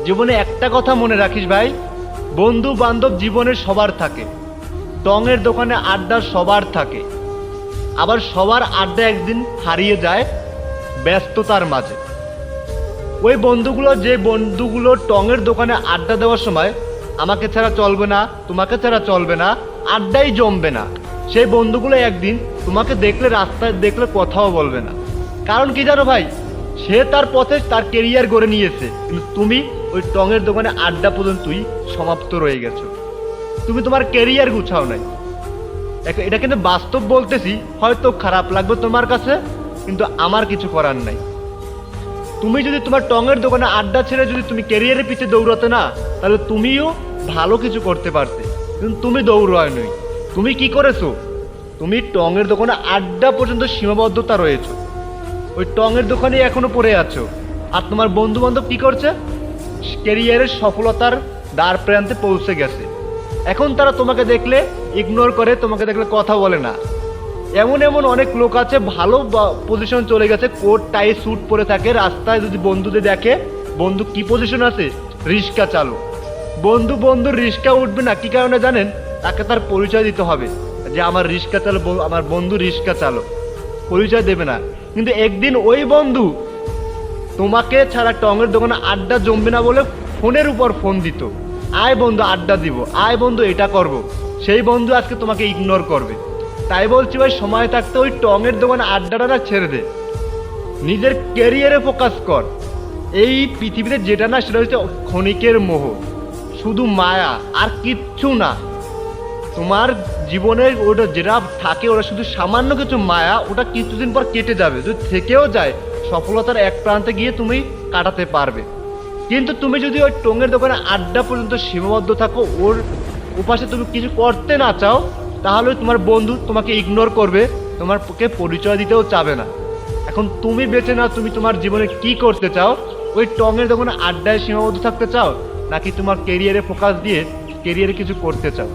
জীবনে একটা কথা মনে রাখিস ভাই, বন্ধু বান্ধব জীবনের সবার থাকে, টঙের দোকানে আড্ডা সবার থাকে, আবার সবার আড্ডা একদিন হারিয়ে যায় ব্যস্ততার মাঝে। ওই বন্ধুগুলো, যে বন্ধুগুলো টঙের দোকানে আড্ডা দেওয়ার সময় আমাকে ছাড়া চলবে না, তোমাকে ছাড়া চলবে না, আড্ডাই জমবে না, সেই বন্ধুগুলো একদিন তোমাকে দেখলে, রাস্তায় দেখলে কথাও বলবে না। কারণ কি জানো ভাই, সে তার পথে তার কেরিয়ার গড়ে নিয়েছে, কিন্তু তুমি ওই টঙের দোকানে আড্ডা পর্যন্তই সমাপ্ত রয়ে গেছো। তুমি তোমার কেরিয়ার গুছাও নাই। এটা কিন্তু বাস্তব বলতেছি, হয়তো খারাপ লাগবে তোমার কাছে, কিন্তু আমার কিছু করার নাই। তুমি যদি তোমার টঙের দোকানে আড্ডা ছেড়ে যদি তুমি ক্যারিয়ারের পিছে দৌড়াতে না, তাহলে তুমিও ভালো কিছু করতে পারতে, কিন্তু তুমি দৌড়ায় নই। তুমি কি করেছো? তুমি টঙের দোকানে আড্ডা পর্যন্ত সীমাবদ্ধতা রয়েছে, ওই টঙের দোকানে এখনো পড়ে আছো। আর তোমার বন্ধু বান্ধব কি করছে? ক্যারিয়ারের সফলতার দ্বার প্রান্তে পৌঁছে গেছে। এখন তারা তোমাকে দেখলে ইগনোর করে, তোমাকে দেখলে কথা বলে না। এমন এমন অনেক লোক আছে, ভালো পজিশন চলে গেছে, কোট টাই স্যুট পরে থাকে, রাস্তায় যদি বন্ধুদের দেখে, বন্ধু কি পজিশন আছে? রিক্সা চালু। বন্ধু রিক্সা উঠবে না, কি কারণে জানেন? তাকে তার পরিচয় দিতে হবে যে আমার রিক্সা চালক, আমার বন্ধু রিক্সা চালক, পরিচয় দেবে না। কিন্তু একদিন ওই বন্ধু তোমাকে ছাড়া টঙের দোকানে আড্ডা জমবে না বলে ফোনের উপর ফোন দিত, আয় বন্ধু আড্ডা দিব, আয় বন্ধু এটা করব। সেই বন্ধু আজকে তোমাকে ইগনোর করবে। তাই বলছি ভাই, সময় থাকতে ওই টঙের দোকানে আড্ডাটা না ছেড়ে দে, নিজের ক্যারিয়ারে ফোকাস কর। এই পৃথিবীতে যেটা না, সেটা হচ্ছে ক্ষণিকের মোহ, শুধু মায়া, আর কিচ্ছু না। তোমার জীবনের ওটা যেটা থাকে, ওটা শুধু সামান্য কিছু মায়া, ওটা কিছুদিন পর কেটে যাবে। যদি থেকেও যায়, সফলতার এক প্রান্তে গিয়ে তুমি কাটাতে পারবে। কিন্তু তুমি যদি ওই টঙের দোকানে আড্ডা পর্যন্ত সীমাবদ্ধ থাকো, ওর উপাসে তুমি কিছু করতে না চাও, তাহলে তোমার বন্ধু তোমাকে ইগনোর করবে, তোমাকে পরিচয় দিতেও চাবে না। এখন তুমি বেছে নাও, তুমি তোমার জীবনে কি করতে চাও? ওই টঙের দোকানে আড্ডায় সীমাবদ্ধ থাকতে চাও, নাকি তোমার কেরিয়ারে ফোকাস দিয়ে কেরিয়ারে কিছু করতে চাও?